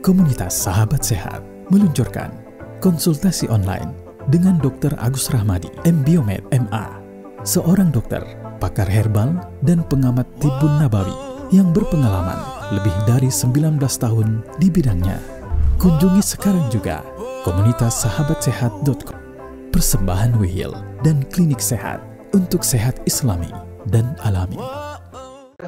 Komunitas Sahabat Sehat meluncurkan konsultasi online dengan Dr. Agus Rahmadi, M.Biomed, MA, seorang dokter, pakar herbal, dan pengamat tibbun nabawi yang berpengalaman lebih dari 19 tahun di bidangnya. Kunjungi sekarang juga komunitassahabatsehat.com. Persembahan Wihil dan klinik sehat untuk sehat Islami dan alami.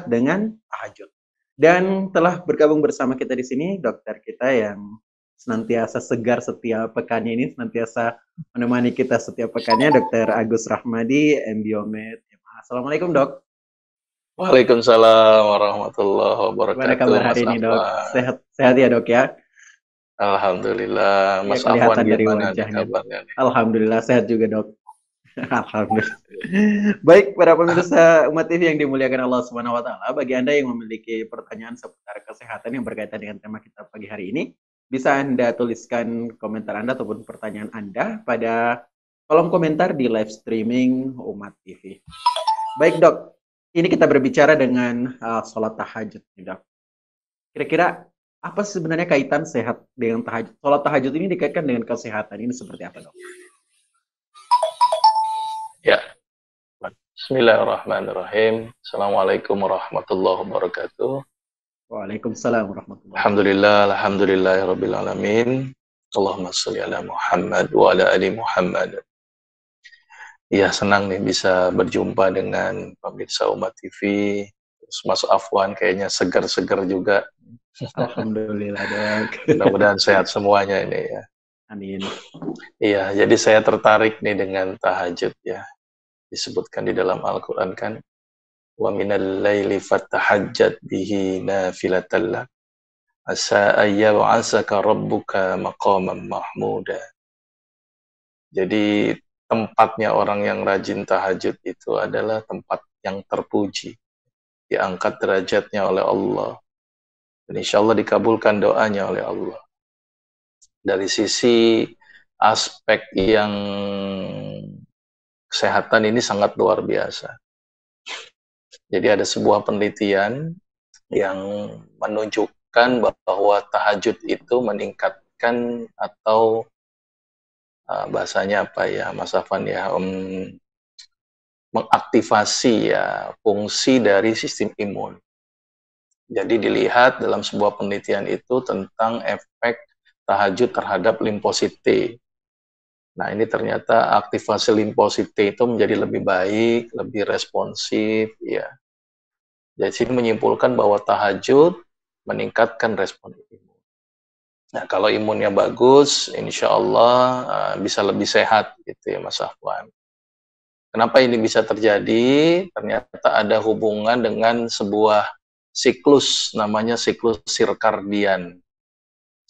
Dengan tahajud. Dan telah bergabung bersama kita di sini dokter kita yang senantiasa segar setiap pekannya ini, senantiasa menemani kita setiap pekannya, Dr. Agus Rahmadi, M.Biomed. Assalamualaikum, Dok. Waalaikumsalam warahmatullahi wabarakatuh. Gimana kabar hari ini, Dok? Sehat ya, Dok ya? Alhamdulillah. Mas Ya, kelihatan Afwan dari gimana wajahnya. kabarnya nih? Alhamdulillah sehat juga, Dok. Alhamdulillah. Baik, para pemirsa Umat TV yang dimuliakan Allah Subhanahu wa taala, bagi Anda yang memiliki pertanyaan seputar kesehatan yang berkaitan dengan tema kita pagi hari ini, bisa Anda tuliskan komentar Anda ataupun pertanyaan Anda pada kolom komentar di live streaming Umat TV. Baik, Dok. Ini kita berbicara dengan sholat tahajud, Dok. Kira-kira apa sebenarnya kaitan sehat dengan tahajud? Sholat tahajud ini dikaitkan dengan kesehatan. Ini seperti apa, Dok? Ya. Bismillahirrahmanirrahim. Assalamualaikum warahmatullahi wabarakatuh. Waalaikumsalam warahmatullahi wabarakatuh. Alhamdulillahirabbil alamin. Allahumma shalli ala Muhammad wa ala ali Muhammad. Ya, senang nih bisa berjumpa dengan pemirsa Umat TV. Terus Mas Afwan kayaknya segar-segar juga. Alhamdulillah, Dok. Mudah-mudahan sehat semuanya ini ya. Amin. Iya, jadi saya tertarik nih dengan tahajud ya. Disebutkan di dalam Al-Quran kan, wa minal laili fatahajjat bihi nafilatan lak asa ayyab'asaka rabbuka maqaman mahmuda. Jadi tempatnya orang yang rajin tahajud itu adalah tempat yang terpuji, diangkat derajatnya oleh Allah, dan insya Allah dikabulkan doanya oleh Allah. Dari sisi aspek yang kesehatan ini sangat luar biasa. Jadi ada sebuah penelitian yang menunjukkan bahwa tahajud itu meningkatkan atau bahasanya apa ya, Mas Afan ya, mengaktifasi ya fungsi dari sistem imun. Jadi dilihat dalam sebuah penelitian itu tentang efek tahajud terhadap limfosit T. Nah, ini ternyata aktivasi limfosit T itu menjadi lebih baik, lebih responsif, ya. Jadi sini menyimpulkan bahwa tahajud meningkatkan respon imun. Nah, kalau imunnya bagus, insya Allah bisa lebih sehat, gitu ya, Mas Afwan. Kenapa ini bisa terjadi? Ternyata ada hubungan dengan sebuah siklus, namanya siklus sirkadian.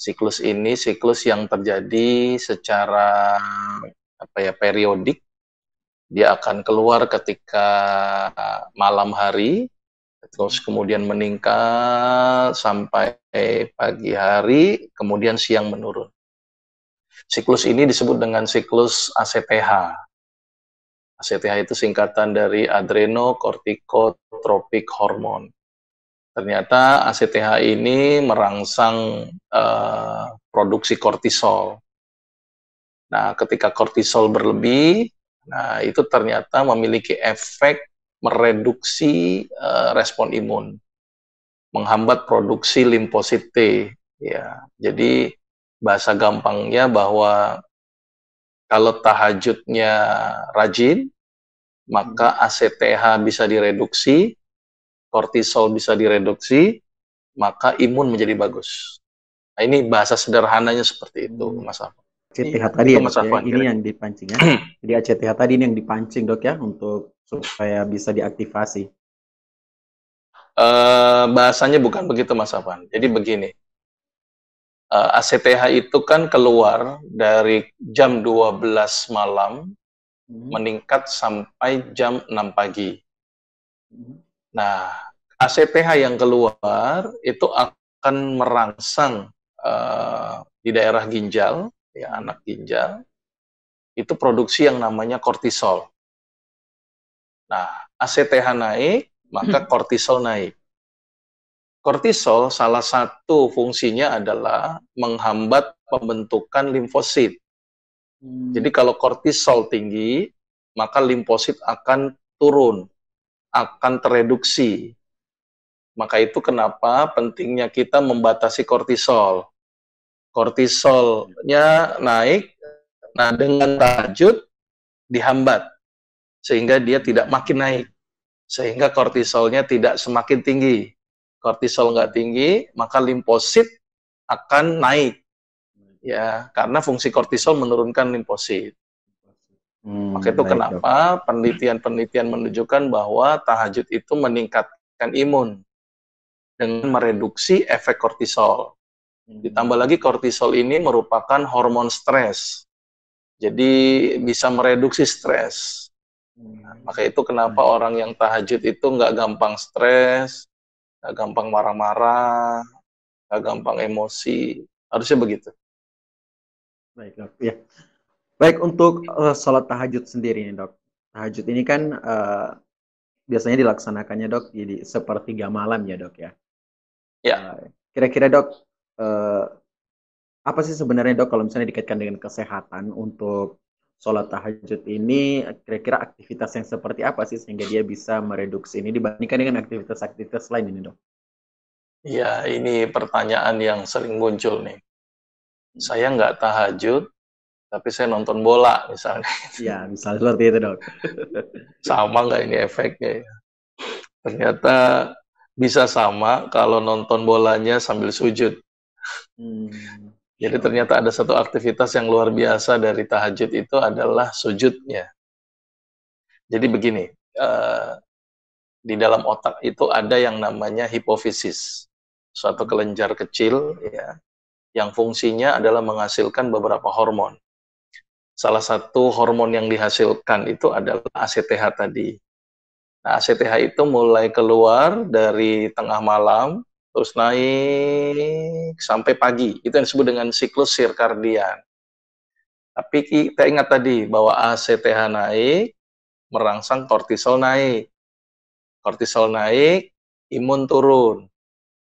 Siklus ini siklus yang terjadi secara periodik. Dia akan keluar ketika malam hari, terus kemudian meningkat sampai pagi hari, kemudian siang menurun. Siklus ini disebut dengan siklus ACTH. ACTH itu singkatan dari adrenocorticotropic hormone. Ternyata ACTH ini merangsang produksi kortisol. Nah, ketika kortisol berlebih, nah itu ternyata memiliki efek mereduksi respon imun, menghambat produksi limfosit T. Ya, jadi bahasa gampangnya bahwa kalau tahajudnya rajin, maka ACTH bisa direduksi, kortisol bisa direduksi, maka imun menjadi bagus. Nah, ini bahasa sederhananya seperti itu, Mas Afwan. ACTH tadi ya, Mas Afwan, ini yang dipancing ya. Jadi ACTH tadi ini yang dipancing, Dok ya, untuk supaya bisa diaktifasi. Bahasanya bukan begitu, Mas Afwan. Jadi begini, ACTH itu kan keluar dari jam 12 malam, meningkat sampai jam 6 pagi. Nah, ACTH yang keluar itu akan merangsang di daerah ginjal, ya anak ginjal, itu produksi yang namanya kortisol. Nah, ACTH naik, maka kortisol naik. Kortisol salah satu fungsinya adalah menghambat pembentukan limfosit. Jadi kalau kortisol tinggi, maka limfosit akan turun, akan tereduksi. Maka itu kenapa pentingnya kita membatasi kortisol. Kortisolnya naik, nah dengan tahajud dihambat, sehingga dia tidak makin naik. Sehingga kortisolnya tidak semakin tinggi. Kortisol nggak tinggi, maka limfosit akan naik. Ya, karena fungsi kortisol menurunkan limfosit. Maka itu kenapa penelitian-penelitian menunjukkan bahwa tahajud itu meningkatkan imun dengan mereduksi efek kortisol. Ditambah lagi kortisol ini merupakan hormon stres. Jadi bisa mereduksi stres. Maka itu kenapa orang yang tahajud itu nggak gampang stres, nggak gampang marah-marah, nggak gampang emosi. Harusnya begitu. Baik, Dok. Ya. Baik, untuk sholat tahajud sendiri nih, Dok. Tahajud ini kan biasanya dilaksanakannya, Dok, jadi sepertiga malam ya, Dok ya. Ya. Kira-kira, Dok, apa sih sebenarnya, Dok, kalau misalnya dikaitkan dengan kesehatan untuk sholat tahajud ini, kira-kira aktivitas yang seperti apa sih sehingga dia bisa mereduksi ini dibandingkan dengan aktivitas-aktivitas lain ini, Dok? Ya, ini pertanyaan yang sering muncul nih. Saya nggak tahajud, tapi saya nonton bola misalnya. Ya, misalnya seperti itu, Dok. Sama nggak ini efeknya ya? Ternyata bisa sama kalau nonton bolanya sambil sujud. Jadi ternyata ada satu aktivitas yang luar biasa dari tahajud itu adalah sujudnya. Jadi begini, di dalam otak itu ada yang namanya hipofisis, suatu kelenjar kecil ya, yang fungsinya adalah menghasilkan beberapa hormon. Salah satu hormon yang dihasilkan itu adalah ACTH tadi. Nah, ACTH itu mulai keluar dari tengah malam, terus naik sampai pagi. Itu yang disebut dengan siklus sirkadian. Tapi kita ingat tadi bahwa ACTH naik, merangsang kortisol naik. Kortisol naik, imun turun.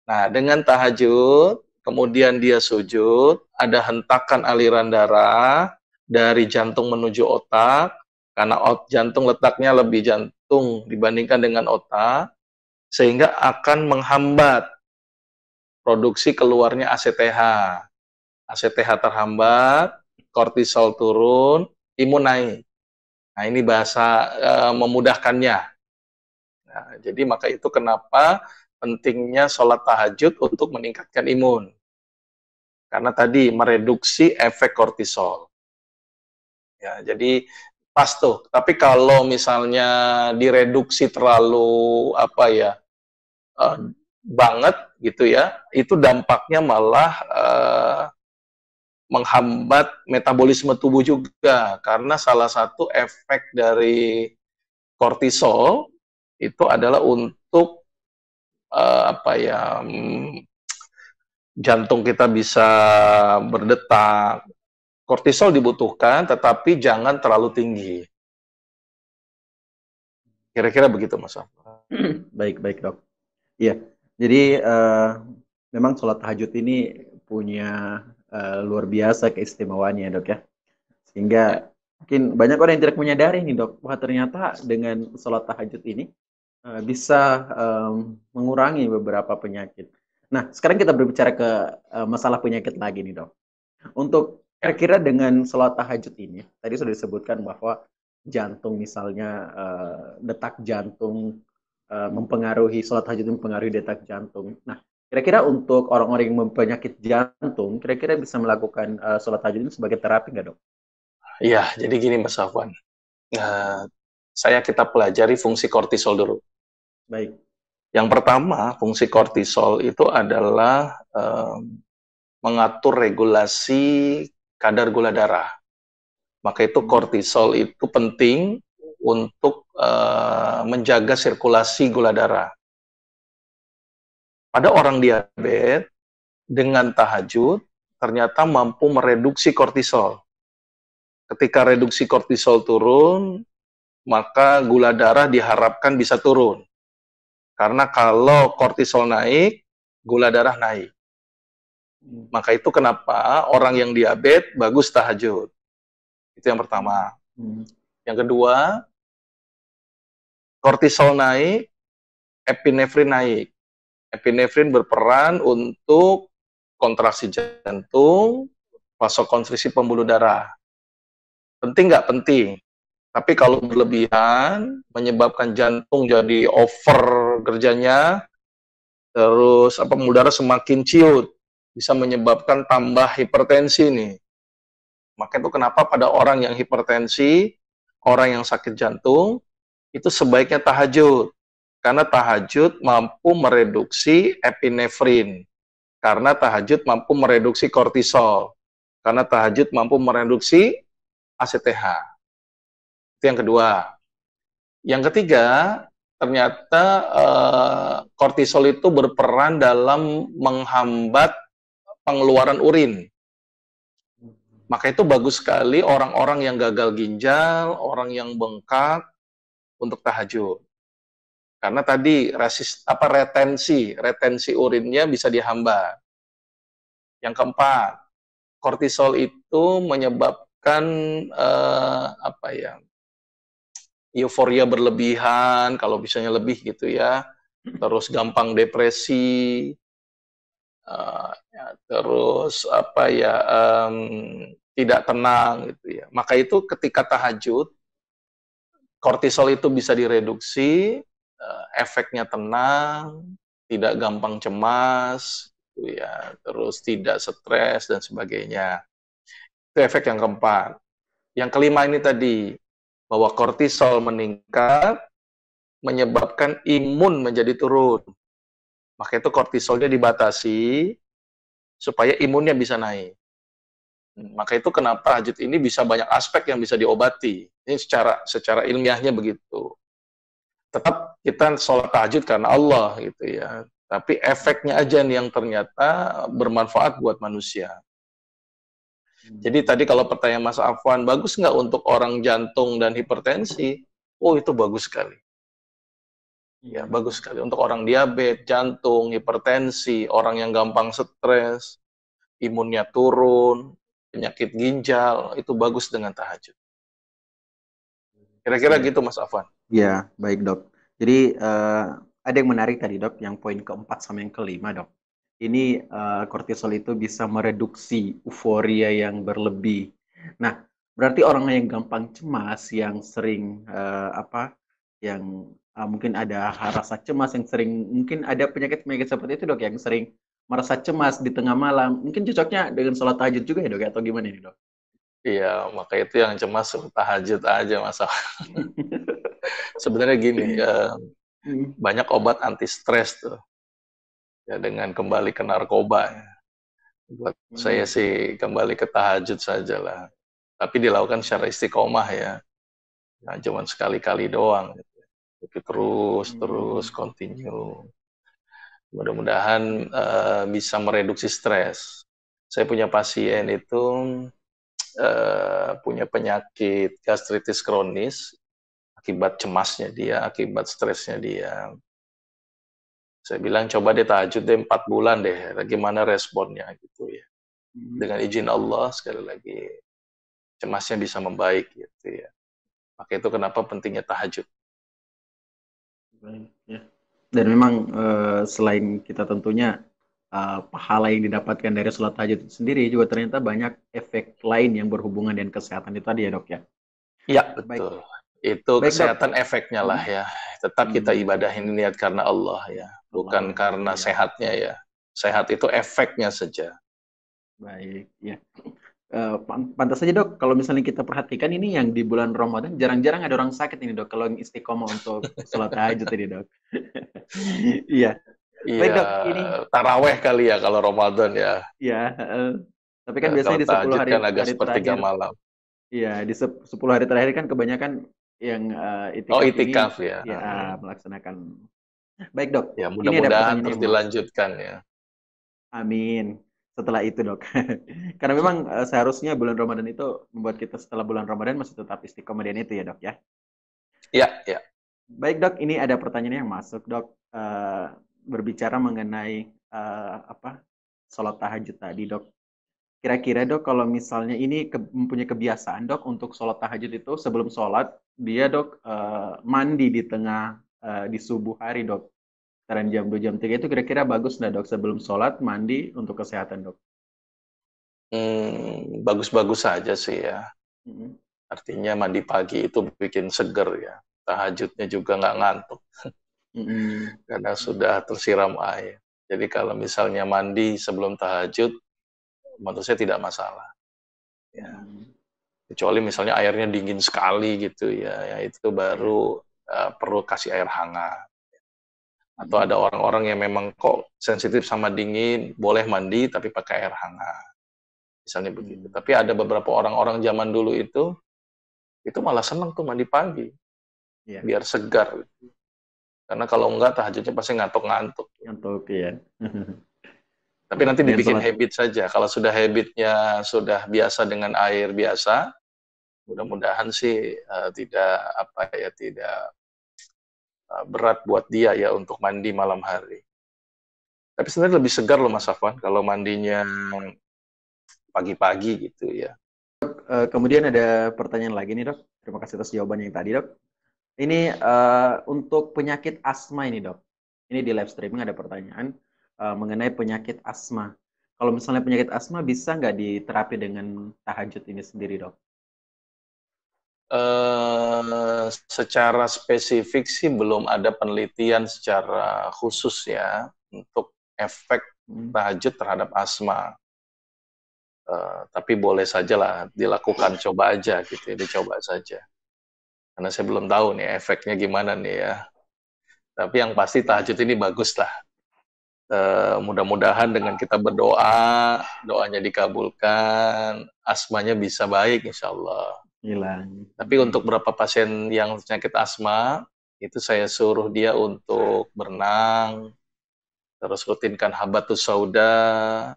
Nah, dengan tahajud, kemudian dia sujud, ada hentakan aliran darah dari jantung menuju otak, karena jantung letaknya lebih jantung dibandingkan dengan otak, sehingga akan menghambat produksi keluarnya ACTH. ACTH terhambat, kortisol turun, imun naik. Nah, ini bahasa memudahkannya. Nah, jadi maka itu kenapa pentingnya sholat tahajud untuk meningkatkan imun. Karena tadi mereduksi efek kortisol. Ya, jadi pas tuh. Tapi kalau misalnya direduksi terlalu banget gitu ya, itu dampaknya malah menghambat metabolisme tubuh juga, karena salah satu efek dari kortisol itu adalah untuk jantung kita bisa berdetak. Kortisol dibutuhkan, tetapi jangan terlalu tinggi. Kira-kira begitu, Mas. Baik, Dok. Iya, jadi memang sholat tahajud ini punya luar biasa keistimewaannya, Dok ya. Sehingga mungkin banyak orang yang tidak menyadari nih, Dok, bahwa ternyata dengan sholat tahajud ini bisa mengurangi beberapa penyakit. Nah, sekarang kita berbicara ke masalah penyakit lagi nih, Dok. Untuk kira-kira dengan sholat tahajud ini, tadi sudah disebutkan bahwa jantung misalnya, detak jantung mempengaruhi, sholat tahajud mempengaruhi detak jantung. Nah, kira-kira untuk orang-orang yang mempenyakit jantung, kira-kira bisa melakukan sholat tahajud ini sebagai terapi nggak, Dok? Iya, jadi gini Mas Afwan. Kita pelajari fungsi kortisol dulu. Baik. Yang pertama, fungsi kortisol itu adalah mengatur regulasi kadar gula darah. Maka itu kortisol itu penting untuk menjaga sirkulasi gula darah. Pada orang diabetes, dengan tahajud, ternyata mampu mereduksi kortisol. Ketika reduksi kortisol turun, maka gula darah diharapkan bisa turun. Karena kalau kortisol naik, gula darah naik. Hmm. Maka itu kenapa orang yang diabetes bagus tahajud. Itu yang pertama. Hmm. Yang kedua, kortisol naik, epinefrin naik. Epinefrin berperan untuk kontraksi jantung, vasokonstriksi pembuluh darah. Penting nggak? Penting. Tapi kalau berlebihan, menyebabkan jantung jadi over kerjanya, terus pembuluh darah semakin ciut, bisa menyebabkan tambah hipertensi nih. Maka itu kenapa pada orang yang hipertensi, orang yang sakit jantung, itu sebaiknya tahajud. Karena tahajud mampu mereduksi epinefrin. Karena tahajud mampu mereduksi kortisol. Karena tahajud mampu mereduksi ACTH. Itu yang kedua. Yang ketiga, ternyata kortisol itu berperan dalam menghambat pengeluaran urin. Maka itu bagus sekali orang-orang yang gagal ginjal, orang yang bengkak untuk tahajud. Karena tadi retensi urinnya bisa dihambat. Yang keempat, kortisol itu menyebabkan euforia berlebihan, kalau misalnya lebih gitu ya, terus gampang depresi, terus tidak tenang gitu ya. Maka itu ketika tahajud, kortisol itu bisa direduksi, efeknya tenang, tidak gampang cemas, gitu ya, terus tidak stres dan sebagainya. Itu efek yang keempat. Yang kelima ini tadi, bahwa kortisol meningkat, menyebabkan imun menjadi turun. Maka itu kortisolnya dibatasi, supaya imunnya bisa naik. Maka itu kenapa tahajud ini bisa banyak aspek yang bisa diobati. Ini secara ilmiahnya begitu. Tetap kita sholat tahajud karena Allah gitu ya. Tapi efeknya aja nih yang ternyata bermanfaat buat manusia. Jadi tadi kalau pertanyaan Mas Afwan, bagus nggak untuk orang jantung dan hipertensi? Oh, itu bagus sekali. Ya, bagus sekali. Untuk orang diabetes, jantung, hipertensi, orang yang gampang stres, imunnya turun, penyakit ginjal, itu bagus dengan tahajud. Kira-kira gitu Mas Afwan. Ya, baik dok. Jadi ada yang menarik tadi dok, yang poin keempat sama yang kelima dok. Ini kortisol itu bisa mereduksi euforia yang berlebih. Nah, berarti orang yang gampang cemas, yang sering yang mungkin ada rasa cemas, yang sering mungkin ada penyakit-penyakit seperti itu dok, yang sering merasa cemas di tengah malam, mungkin cocoknya dengan sholat tahajud juga ya dok, atau gimana nih dok? Iya, maka itu yang cemas tahajud aja Mas Afwan. Sebenarnya gini, banyak obat anti stres tuh, ya dengan kembali ke narkoba. Ya. Buat saya sih kembali ke tahajud saja lah. Tapi dilakukan secara istiqomah ya. Nah, cuman sekali-kali doang. Gitu. Tapi terus continue. Mudah-mudahan bisa mereduksi stres. Saya punya pasien itu punya penyakit gastritis kronis akibat cemasnya dia, akibat stresnya dia. Saya bilang coba deh tahajud deh 4 bulan deh, gimana responnya gitu ya. Dengan izin Allah sekali lagi cemasnya bisa membaik gitu ya. Maka itu kenapa pentingnya tahajud. Dan memang selain kita tentunya pahala yang didapatkan dari sholat tahajud itu sendiri, juga ternyata banyak efek lain yang berhubungan dengan kesehatan itu tadi ya dok ya. Ya betul. Itu Baik, kesehatan dok. Efeknya lah ya. Tetap kita ibadahin niat karena Allah ya, bukan karena sehatnya ya. Sehat itu efeknya saja. Baik, ya. Pantas saja dok, kalau misalnya kita perhatikan ini yang di bulan Ramadan jarang-jarang ada orang sakit ini dok, kalau yang istiqomah untuk sholat tahajud ini dok. Iya. Baik dok, ini taraweh kali ya kalau Ramadan ya. Iya. Tapi kan biasanya di 10 hari, kan agak sepertiga malam. Iya, di 10 hari terakhir kan kebanyakan yang itikaf ini, ya. melaksanakan. Baik dok. Ya mudah-mudahan terus dilanjutkan ya. Amin. Setelah itu dok, karena memang seharusnya bulan Ramadan itu membuat kita setelah bulan Ramadan masih tetap istiqomah dan itu ya dok ya. Iya. Baik dok, ini ada pertanyaan yang masuk dok, berbicara mengenai sholat tahajud tadi, Dok. Kira-kira, Dok, kalau misalnya ini mempunyai kebiasaan, Dok, untuk sholat tahajud itu sebelum sholat dia, Dok, mandi di tengah di subuh hari, Dok. Sekarang jam 2 jam 3 itu kira-kira bagus nggak, Dok, sebelum sholat mandi untuk kesehatan, Dok? Bagus-bagus saja sih ya. Mm-mm. Artinya mandi pagi itu bikin seger ya. Tahajudnya juga nggak ngantuk Mm-mm. karena sudah tersiram air. Jadi kalau misalnya mandi sebelum tahajud, menurut saya tidak masalah. Ya. Kecuali misalnya airnya dingin sekali gitu ya itu baru perlu kasih air hangat. Atau ada orang-orang yang memang kok sensitif sama dingin, boleh mandi tapi pakai air hangat. Misalnya begitu. Tapi ada beberapa orang-orang zaman dulu itu malah seneng tuh mandi pagi. Biar segar. Karena kalau enggak tahajudnya pasti ngantuk-ngantuk. Ngantuk ya. Tapi nanti dibikin habit saja. Kalau sudah habitnya sudah biasa dengan air biasa, mudah-mudahan sih tidak berat buat dia ya untuk mandi malam hari. Tapi sebenarnya lebih segar loh Mas Afwan kalau mandinya pagi-pagi gitu ya. Kemudian ada pertanyaan lagi nih, Dok. Terima kasih atas jawabannya yang tadi, Dok. Ini untuk penyakit asma ini, Dok. Ini di live streaming ada pertanyaan mengenai penyakit asma. Kalau misalnya penyakit asma bisa nggak diterapi dengan tahajud ini sendiri, Dok? Secara spesifik sih belum ada penelitian secara khusus ya untuk efek tahajud terhadap asma. Tapi boleh saja lah dilakukan, coba aja gitu ya, dicoba saja. Karena saya belum tahu nih efeknya gimana nih ya. Tapi yang pasti tahajud ini bagus lah. Mudah-mudahan dengan kita berdoa, doanya dikabulkan, asmanya bisa baik insya Allah. Hilang. Tapi untuk beberapa pasien yang penyakit asma, itu saya suruh dia untuk berenang, terus rutinkan habatus sauda,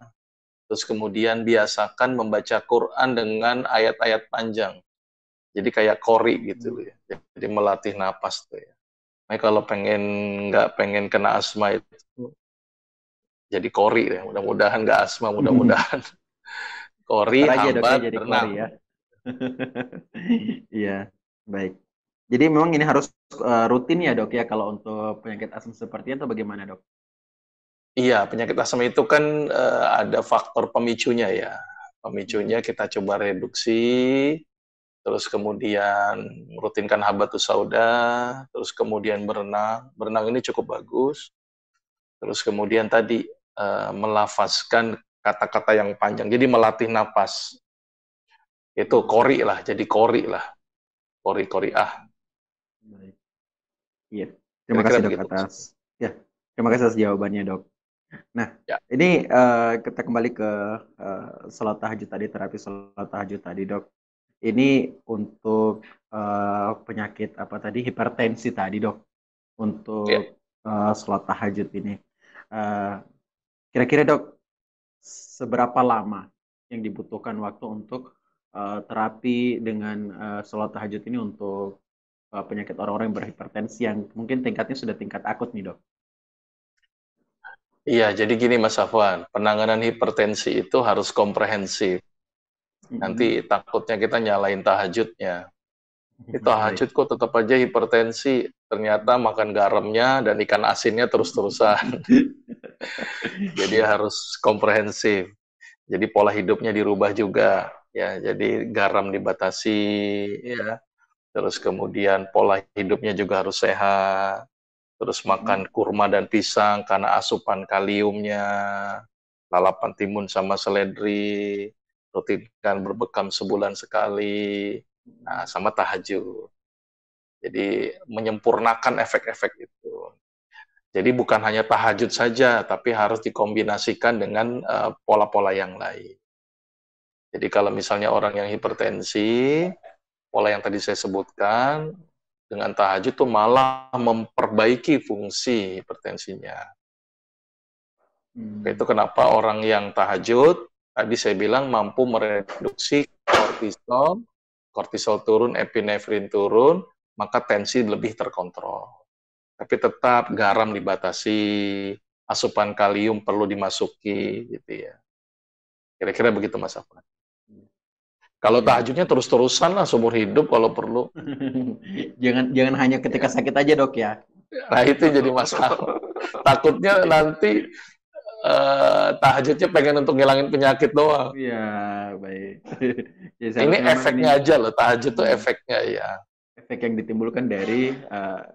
terus kemudian biasakan membaca Quran dengan ayat-ayat panjang. Jadi kayak qori gitu ya. Jadi melatih napas tuh ya. Nah, kalau nggak pengen kena asma itu jadi qori ya. Mudah-mudahan nggak asma, mudah-mudahan qori, hambat, berenang. Ya. Iya, baik. Jadi memang ini harus rutin ya, Dok, ya, kalau untuk penyakit asma seperti itu bagaimana, Dok? Iya, penyakit asma itu kan ada faktor pemicunya ya. Pemicunya kita coba reduksi, terus kemudian rutinkan habatus sauda, terus kemudian berenang. Berenang ini cukup bagus. Terus kemudian tadi melafazkan kata-kata yang panjang. Jadi melatih napas. Itu qori lah, jadi qori lah. Qori ah. Iya. Terima kasih, Dok, atas terima kasih atas jawabannya, Dok. Nah, ini kita kembali ke sholat tahajud tadi, terapi sholat tahajud tadi, Dok. Ini untuk penyakit hipertensi tadi, Dok. Untuk sholat tahajud ini. Kira-kira, Dok, seberapa lama yang dibutuhkan waktu untuk terapi dengan sholat tahajud ini untuk penyakit orang-orang yang berhipertensi yang mungkin tingkatnya sudah tingkat akut nih, Dok? Iya, jadi gini Mas Afwan, penanganan hipertensi itu harus komprehensif. Nanti takutnya kita nyalain tahajudnya. Tahajud kok tetap aja hipertensi, ternyata makan garamnya dan ikan asinnya terus-terusan. Jadi harus komprehensif. Jadi pola hidupnya dirubah juga, ya. Jadi garam dibatasi, ya. Terus kemudian pola hidupnya juga harus sehat. Terus makan kurma dan pisang karena asupan kaliumnya, lalapan timun sama seledri, rutinkan berbekam sebulan sekali, nah, sama tahajud. Jadi menyempurnakan efek-efek itu. Jadi bukan hanya tahajud saja, tapi harus dikombinasikan dengan pola-pola yang lain. Jadi kalau misalnya orang yang hipertensi, pola yang tadi saya sebutkan, dengan tahajud tuh malah memperbaiki fungsi hipertensinya. Itu kenapa orang yang tahajud, tadi saya bilang mampu mereduksi kortisol turun, epinefrin turun, maka tensi lebih terkontrol. Tapi tetap garam dibatasi, asupan kalium perlu dimasuki gitu ya. Kira-kira begitu Mas Afwan. Kalau Iya. tahajudnya terus-terusan lah seumur hidup kalau perlu. Jangan hanya ketika Ya. sakit aja dok ya. Nah itu jadi masalah. Takutnya nanti tahajudnya pengen untuk ngilangin penyakit doang. Iya, baik. Ya Ini seharusnya memang ini efeknya aja loh, tahajud tuh hmm, efeknya ya. efek yang ditimbulkan dari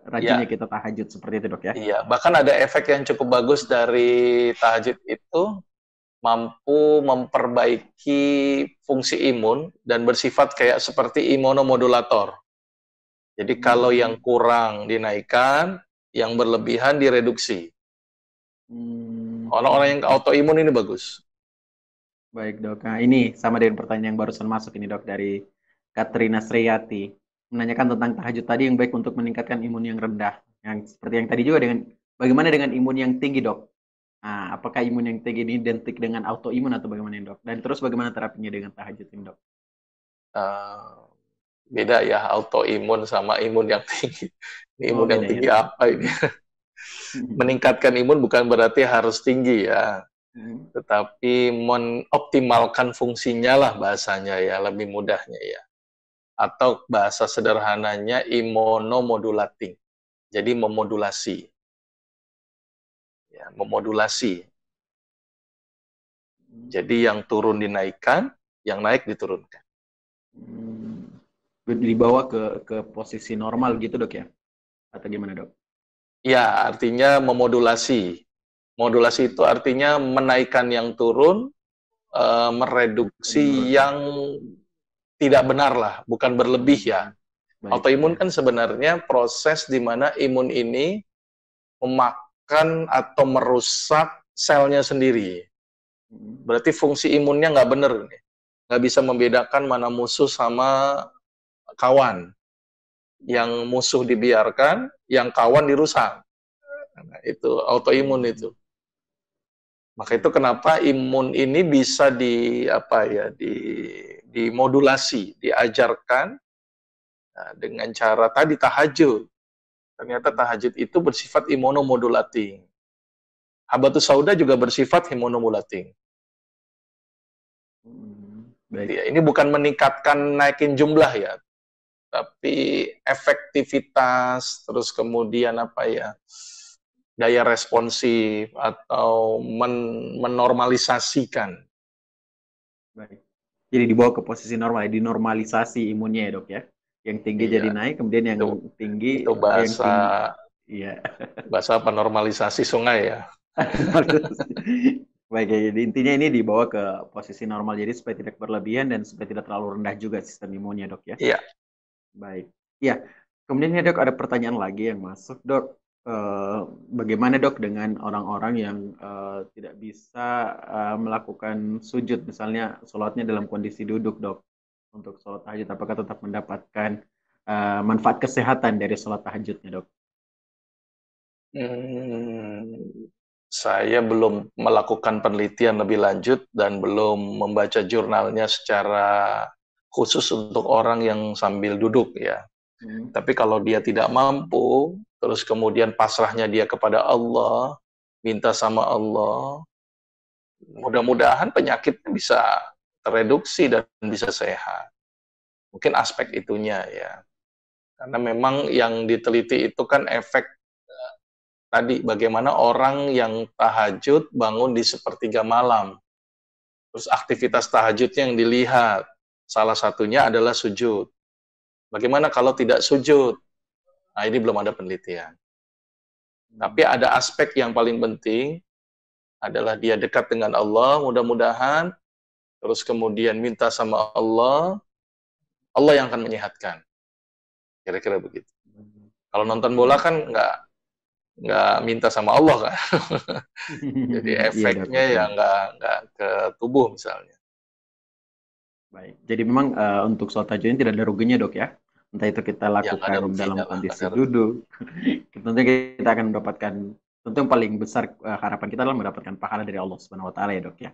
rajinnya Ya, kita tahajud seperti itu dok ya. iya. Bahkan ada efek yang cukup bagus dari tahajud itu, mampu memperbaiki fungsi imun dan bersifat kayak seperti imunomodulator. Jadi kalau yang Hmm, kurang dinaikkan, yang berlebihan direduksi. Orang-orang hmm. yang autoimun ini bagus. Baik dok. Nah ini sama dengan pertanyaan yang barusan masuk ini dok dari Katrina Sriyati menanyakan tentang tahajud tadi yang baik untuk meningkatkan imun yang rendah. Yang seperti yang tadi juga dengan bagaimana dengan imun yang tinggi dok? Nah, apakah imun yang tinggi ini identik dengan autoimun atau bagaimana dok? Dan terus bagaimana terapinya dengan tahajud ini dok? Uh, Beda ya, autoimun sama imun yang tinggi. Ini Oh imun yang beda ya tinggi dok. apa ini? Meningkatkan imun bukan berarti harus tinggi ya, Hmm. tetapi mengoptimalkan fungsinya lah bahasanya ya, lebih mudahnya ya. Atau bahasa sederhananya imunomodulating. Jadi memodulasi. Ya, memodulasi. Jadi yang turun dinaikkan, yang naik diturunkan. Hmm. Dibawa ke posisi normal gitu dok ya? Atau gimana dok? Ya, artinya memodulasi. Modulasi itu artinya menaikkan yang turun, mereduksi Menurun. yang tidak benar lah, bukan berlebih ya. Hmm. Baik Autoimun ya. kan sebenarnya proses di mana imun ini memakan atau merusak selnya sendiri. Hmm. Berarti fungsi imunnya nggak benar nih. Nggak bisa membedakan mana musuh sama kawan. Yang musuh dibiarkan, yang kawan dirusak. Nah, itu autoimun itu. Maka itu kenapa imun ini bisa dimodulasi, diajarkan dengan cara tadi tahajud. Ternyata tahajud itu bersifat imunomodulating. Habatus sauda juga bersifat imunomodulating. Baik. Ya, ini bukan meningkatkan naikin jumlah ya, tapi efektivitas, terus kemudian daya responsif atau menormalisasikan. Baik. Jadi dibawa ke posisi normal, dinormalisasi imunnya ya dok ya. Yang tinggi jadi Iya, naik, kemudian yang itu tinggi, itu yang bahasa tinggi, iya. bahasa penormalisasi sungai ya. Baik, ya. Jadi intinya ini dibawa ke posisi normal, jadi supaya tidak berlebihan dan supaya tidak terlalu rendah juga sistem imunnya dok ya. Iya. Baik. Ya, kemudian ya dok ada pertanyaan lagi yang masuk dok. Bagaimana dok dengan orang-orang yang tidak bisa melakukan sujud, misalnya sholatnya dalam kondisi duduk dok, untuk sholat tahajud, apakah tetap mendapatkan manfaat kesehatan dari sholat tahajudnya dok? Hmm, saya belum melakukan penelitian lebih lanjut dan belum membaca jurnalnya secara khusus untuk orang yang sambil duduk ya. Hmm. Tapi kalau dia tidak mampu, terus kemudian pasrahnya dia kepada Allah, minta sama Allah, mudah-mudahan penyakitnya bisa tereduksi dan bisa sehat. Mungkin aspek itunya ya. Karena memang yang diteliti itu kan efek tadi bagaimana orang yang tahajud bangun di sepertiga malam. Terus aktivitas tahajudnya yang dilihat. Salah satunya adalah sujud. Bagaimana kalau tidak sujud? Nah, ini belum ada penelitian. Tapi ada aspek yang paling penting adalah dia dekat dengan Allah, mudah-mudahan. Terus kemudian minta sama Allah, Allah yang akan menyehatkan. Kira-kira begitu. Kalau nonton bola kan nggak minta sama Allah kan. Jadi Iya dok, efeknya ya betul. nggak ke tubuh misalnya. Baik. Jadi memang untuk sholat tahajud ini tidak ada ruginya dok ya. Entah itu kita Ya nggak ada lakukan dalam ruginya lah, nggak kondisi ada rugi. duduk, tentunya kita akan mendapatkan, tentu yang paling besar harapan kita adalah mendapatkan pahala dari Allah Subhanahu Wa Taala ya dok ya.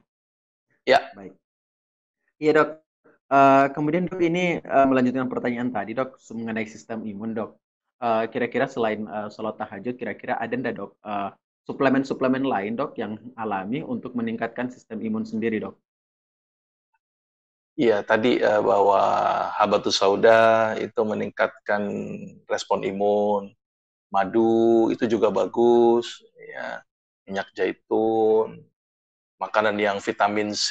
Ya, Baik. Iya dok. Kemudian dok ini melanjutkan pertanyaan tadi dok mengenai sistem imun dok. Kira-kira selain sholat tahajud, kira-kira ada nggak dok suplemen-suplemen lain dok yang alami untuk meningkatkan sistem imun sendiri dok. Iya, tadi bahwa habatus sauda itu meningkatkan respon imun, madu itu juga bagus, ya, minyak zaitun, makanan yang vitamin C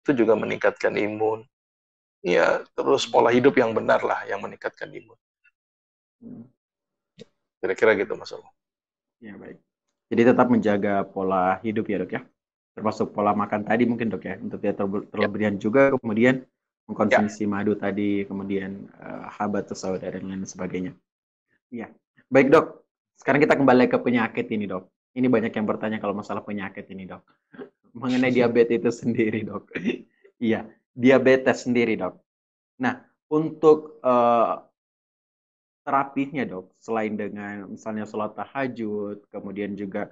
itu juga meningkatkan imun. Ya, terus pola hidup yang benar lah yang meningkatkan imun. Hmm. Kira-kira gitu Mas Om. Ya baik. Jadi tetap menjaga pola hidup ya dok ya, termasuk pola makan tadi mungkin dok ya, untuk tidak Ya, terlebihan juga, kemudian ya, mengkonsumsi madu tadi, kemudian habatus sauda dan lain sebagainya. Iya, baik dok. Sekarang kita kembali ke penyakit ini dok. Ini banyak yang bertanya kalau masalah penyakit ini dok. Mengenai diabetes itu sendiri dok. Iya, diabetes sendiri dok. Nah, untuk terapinya dok, selain dengan misalnya sholat tahajud, kemudian juga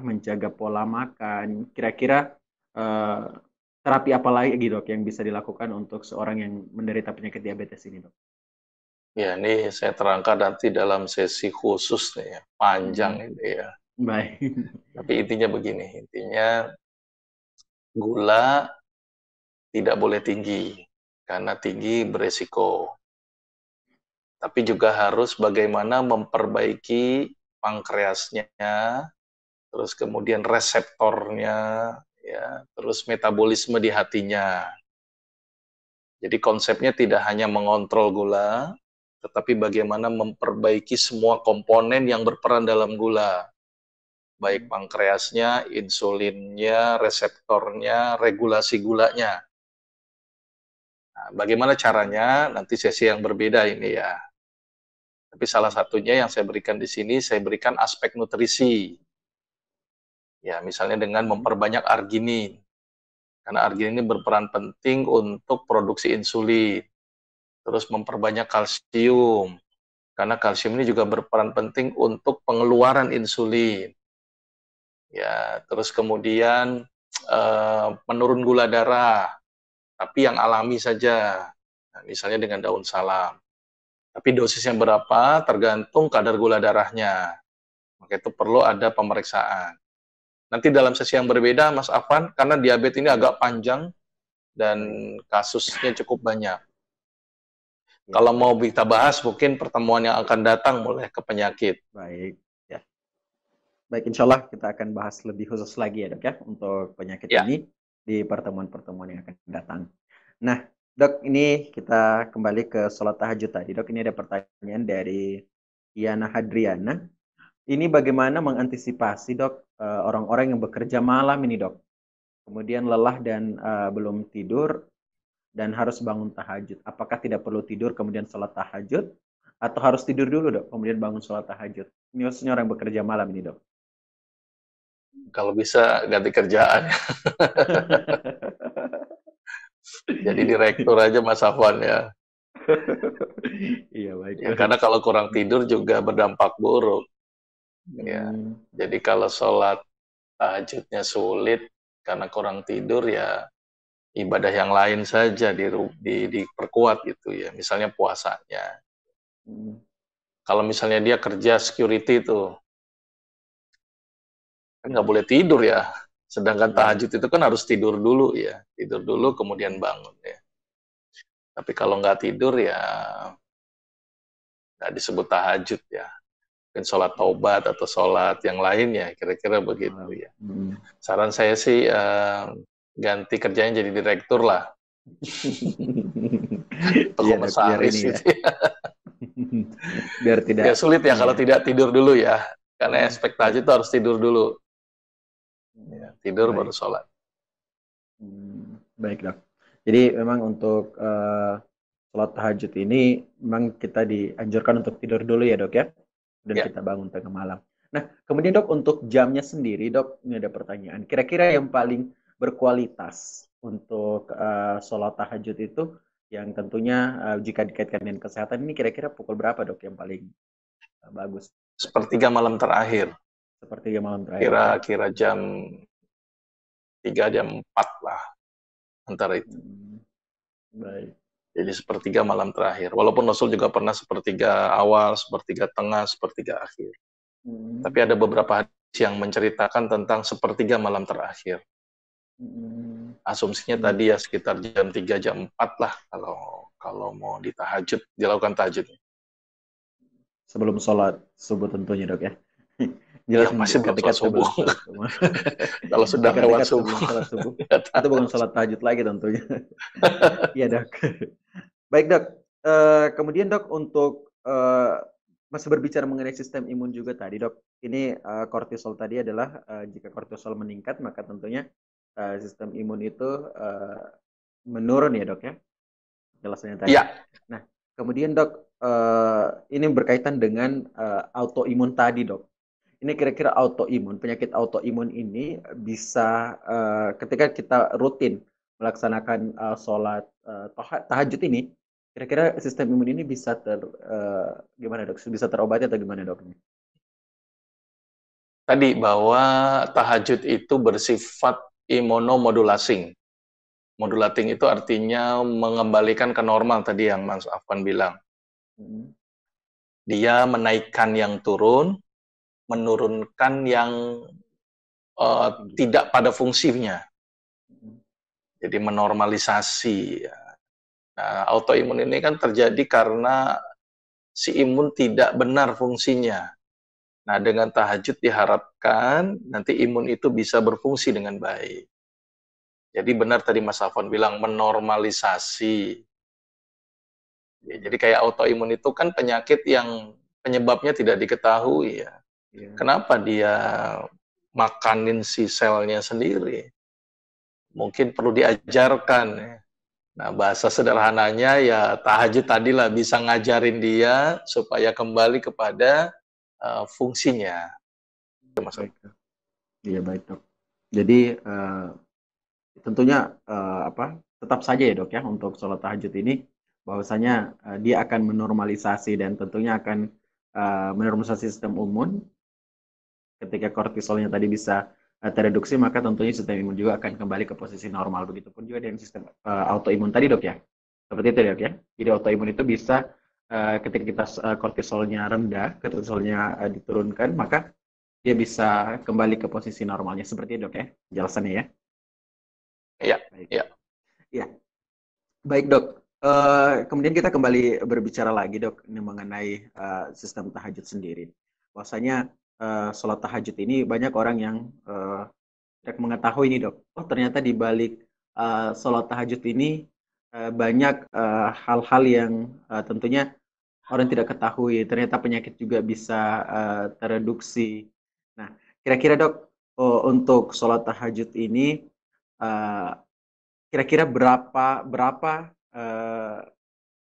menjaga pola makan, kira-kira eh, terapi apa lagi dok yang bisa dilakukan untuk seorang yang menderita penyakit diabetes ini dok? ya, ini saya terangkan nanti dalam sesi khusus nih ya, panjang Hmm, itu ya. baik. Tapi intinya begini, intinya gula tidak boleh tinggi karena tinggi beresiko. Tapi juga harus bagaimana memperbaiki pankreasnya, terus kemudian reseptornya, ya, terus metabolisme di hatinya. Jadi konsepnya tidak hanya mengontrol gula, tetapi bagaimana memperbaiki semua komponen yang berperan dalam gula, baik pankreasnya, insulinnya, reseptornya, regulasi gulanya. Nah, bagaimana caranya? Nanti sesi yang berbeda ini ya. Tapi salah satunya yang saya berikan di sini, saya berikan aspek nutrisi. Ya, misalnya dengan memperbanyak arginin. Karena arginin ini berperan penting untuk produksi insulin. Terus memperbanyak kalsium. Karena kalsium ini juga berperan penting untuk pengeluaran insulin. Ya, terus kemudian menurun gula darah, tapi yang alami saja. Nah, misalnya dengan daun salam. Tapi dosisnya berapa tergantung kadar gula darahnya. Maka itu perlu ada pemeriksaan. Nanti dalam sesi yang berbeda, Mas Afan, karena diabetes ini Ya, agak panjang dan baik. kasusnya cukup banyak. Ya, Kalau mau baik. kita bahas, mungkin pertemuan yang akan datang mulai ke penyakit. Baik. Ya. Baik, insya Allah kita akan bahas lebih khusus lagi ya dok ya untuk penyakit Ya, ini di pertemuan-pertemuan yang akan datang. Nah, dok, ini kita kembali ke sholat tahajud tadi. Dok, ini ada pertanyaan dari Yana Hadriana. Ini bagaimana mengantisipasi dok orang-orang yang bekerja malam ini dok, kemudian lelah dan belum tidur dan harus bangun tahajud. Apakah tidak perlu tidur kemudian sholat tahajud atau harus tidur dulu dok kemudian bangun sholat tahajud? Ini khususnya orang yang bekerja malam ini dok. kalau bisa ganti kerjaan. Jadi direktur aja Mas Afwan ya. Iya baik Ya, dok. karena kalau kurang tidur juga berdampak buruk. Ya, Hmm, jadi kalau sholat tahajudnya sulit karena kurang tidur ya ibadah yang lain saja diperkuat gitu ya. Misalnya puasanya. hmm, Kalau misalnya dia kerja security itu kan ya, nggak boleh tidur ya. Sedangkan iya dok. tahajud itu kan harus tidur dulu ya. Tidur dulu Hmm, kemudian bangun ya. Tapi kalau nggak tidur ya nggak disebut tahajud ya. Mungkin sholat taubat atau sholat yang lain ya. Kira-kira begitu malam. ya. Hmm. Saran saya sih ganti kerjanya jadi direktur lah. Atau Iya dok, biar komisaris ini ya, gitu ya. biar tidak Ya sulit ya ini kalau ya. tidak tidur dulu ya. Karena Hmm, ekspektasi baik. itu harus tidur dulu. Ya, tidur baru Baik. sholat. Baik dok. Jadi memang untuk sholat tahajud ini memang kita dianjurkan untuk tidur dulu ya dok ya, dan Ya, kita bangun tengah malam. Nah kemudian dok untuk jamnya sendiri dok, ini ada pertanyaan. Kira-kira yang paling berkualitas untuk sholat tahajud itu, yang tentunya jika dikaitkan dengan kesehatan ini kira-kira pukul berapa dok yang paling bagus? sepertiga malam terakhir. Sepertiga malam terakhir dok ya. Kira-kira jam 3 jam 4 lah antara itu. Hmm, baik. Jadi sepertiga malam terakhir. Walaupun Rasul juga pernah sepertiga awal, sepertiga tengah, sepertiga akhir. Hmm. Tapi ada beberapa hadis yang menceritakan tentang sepertiga malam terakhir. Hmm. Asumsinya Hmm. tadi ya sekitar jam 3, jam 4 lah kalau mau dilakukan tahajud. Sebelum sholat subuh tentunya dok ya. Yang Jelas pasti belum ketika sholat subuh. sebelum sholat subuh. Kalau sudah lewat Dekat-dekat subuh, sebelum sholat subuh. nggak Itu bukan tahajud. sholat tahajud lagi tentunya. Iya dok. Baik dok. Kemudian dok untuk masih berbicara mengenai sistem imun juga tadi dok. Ini kortisol tadi adalah jika kortisol meningkat maka tentunya sistem imun itu menurun ya dok ya. Jelasannya tadi. Iya, Nah, kemudian dok, ini berkaitan dengan autoimun tadi dok. Ini kira-kira autoimun, penyakit autoimun ini bisa ketika kita rutin melaksanakan sholat tahajud ini, kira-kira sistem imun ini bisa gimana dok? Bisa terobati atau gimana dok? tadi bahwa tahajud itu bersifat imunomodulating. Modulating itu artinya mengembalikan ke normal tadi yang Mas Afwan bilang. Hmm. Dia menaikkan yang turun, menurunkan yang Tinggi. tidak pada fungsinya. Hmm. Jadi menormalisasi. Nah, autoimun ini kan terjadi karena si imun tidak benar fungsinya. Nah, dengan tahajud diharapkan nanti imun itu bisa berfungsi dengan baik. Jadi benar tadi Mas Afwan bilang menormalisasi. Ya, jadi kayak autoimun itu kan penyakit yang penyebabnya tidak diketahui ya. Ya. Kenapa dia makanin si selnya sendiri? Mungkin perlu diajarkan ya. Nah, bahasa sederhananya ya tahajud tadilah bisa ngajarin dia supaya kembali kepada fungsinya. Baik, dok. Iya baik dok. Jadi tentunya tetap saja ya dok ya untuk sholat tahajud ini bahwasanya dia akan menormalisasi dan tentunya akan menormalisasi sistem imun. Ketika kortisolnya tadi bisa tereduksi maka tentunya sistem imun juga akan kembali ke posisi normal. Begitupun juga dengan sistem autoimun tadi dok ya. Seperti itu dok ya. Jadi autoimun itu bisa ketika kita kortisolnya rendah, kortisolnya diturunkan maka dia bisa kembali ke posisi normalnya. Seperti itu dok ya. Jelasannya ya. Iya, Baik. iya. Ya, baik dok. Kemudian kita kembali berbicara lagi dok ini mengenai sistem tahajud sendiri. Bahwasanya sholat tahajud ini banyak orang yang tidak mengetahui ini dok. Oh ternyata di balik sholat tahajud ini banyak hal-hal yang tentunya orang tidak ketahui. Ternyata penyakit juga bisa tereduksi. Nah, kira-kira dok untuk sholat tahajud ini uh, kira-kira berapa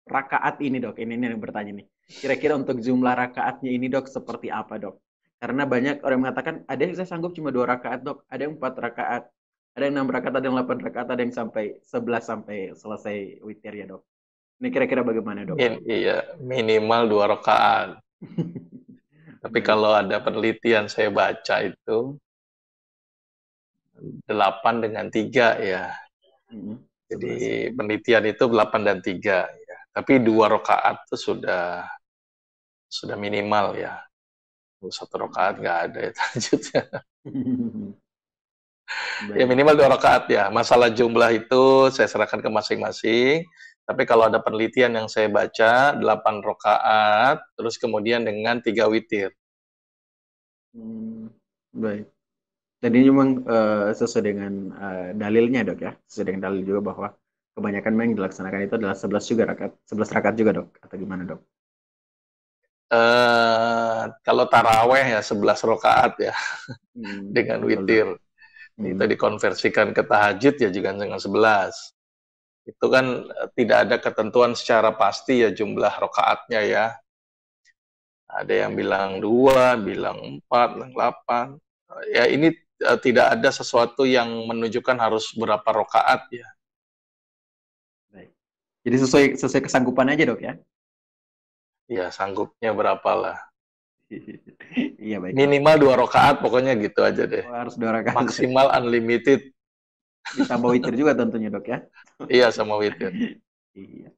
rakaat ini dok? Ini yang bertanya nih. Kira-kira untuk jumlah rakaatnya ini dok seperti apa dok? Karena banyak orang mengatakan ada yang saya sanggup cuma 2 rakaat dok, ada yang 4 rakaat, ada yang 6 rakaat, ada yang 8 rakaat, ada yang sampai 11 sampai selesai witir ya dok. Ini kira-kira bagaimana dok? Iya, minimal 2 rakaat. Tapi Baik. kalau ada penelitian saya baca itu 8 dengan 3 ya. Jadi 11. penelitian itu 8 dan 3 ya. Tapi 2 rakaat itu sudah minimal ya. 1 rakaat nggak ada ya tahajudnya. Ya Baik. minimal 2 rakaat ya. Masalah jumlah itu saya serahkan ke masing-masing. Tapi kalau ada penelitian yang saya baca 8 rakaat, terus kemudian dengan 3 witir. Baik. Dan ini memang sesuai dengan dalilnya dok ya. Sesuai dengan dalil juga bahwa kebanyakan memang yang dilaksanakan itu adalah 11 rakaat juga dok. Atau gimana dok? Kalau taraweh ya 11 rakaat ya. Dengan Betul, witir. dok. Itu dikonversikan ke tahajud ya juga dengan 11. Itu kan tidak ada ketentuan secara pasti ya jumlah rakaatnya ya. Ada yang bilang 2, bilang 4, bilang 8. Ya ini tidak ada sesuatu yang menunjukkan harus berapa rakaat ya. Baik. Jadi sesuai kesanggupan aja dok ya. Ya sanggupnya berapa lah. Iya baik. Minimal 2 rakaat pokoknya gitu aja deh. Oh, harus 2 rakaat. Maksimal unlimited. Ditambah witir juga tentunya dok ya. Iya sama witir. Iya.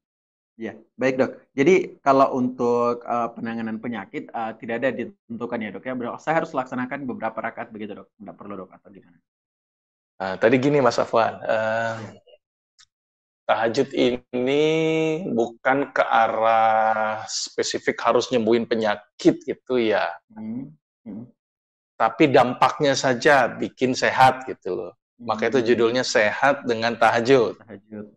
Ya, baik dok. Jadi kalau untuk penanganan penyakit tidak ada ditentukan ya dok ya. Saya harus laksanakan beberapa rakaat begitu dok. Tidak perlu dok atau gimana? Nah, tadi gini Mas Afwan, tahajud ini bukan ke arah spesifik harus nyembuhin penyakit gitu ya, Hmm. Hmm. tapi dampaknya saja bikin sehat gitu loh. Maka itu judulnya sehat dengan tahajud. Tahajud.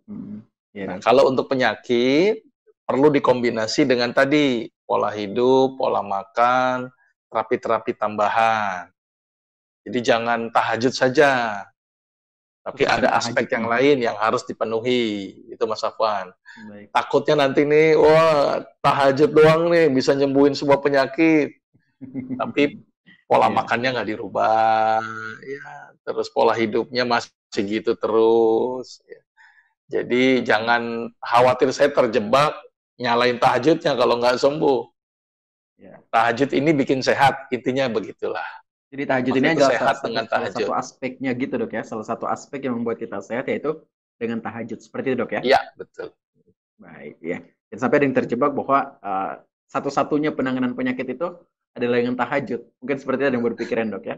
Ya Nah, dok. kalau untuk penyakit perlu dikombinasi dengan tadi pola hidup, pola makan, terapi-terapi tambahan. Jadi jangan tahajud saja, tapi Khusus di ada aspek yang tahajudnya. lain yang harus dipenuhi. Itu Mas Afwan. Baik. Takutnya nanti nih, wah tahajud doang nih bisa nyembuhin semua penyakit. Tapi pola Ya. makannya nggak dirubah, ya. Terus pola hidupnya masih gitu terus. Ya. Jadi jangan khawatir saya terjebak nyalain tahajudnya kalau nggak sembuh. Ya. Tahajud ini bikin sehat, intinya begitulah. Jadi tahajud Maka ini itu adalah sehat dengan salah satu tahajud. aspeknya gitu dok ya. Salah satu aspek yang membuat kita sehat yaitu dengan tahajud. Seperti itu dok ya. Iya, betul. Baik ya. Dan sampai ada yang terjebak bahwa satu-satunya penanganan penyakit itu adalah dengan tahajud. Mungkin seperti itu ada yang berpikiran dok ya.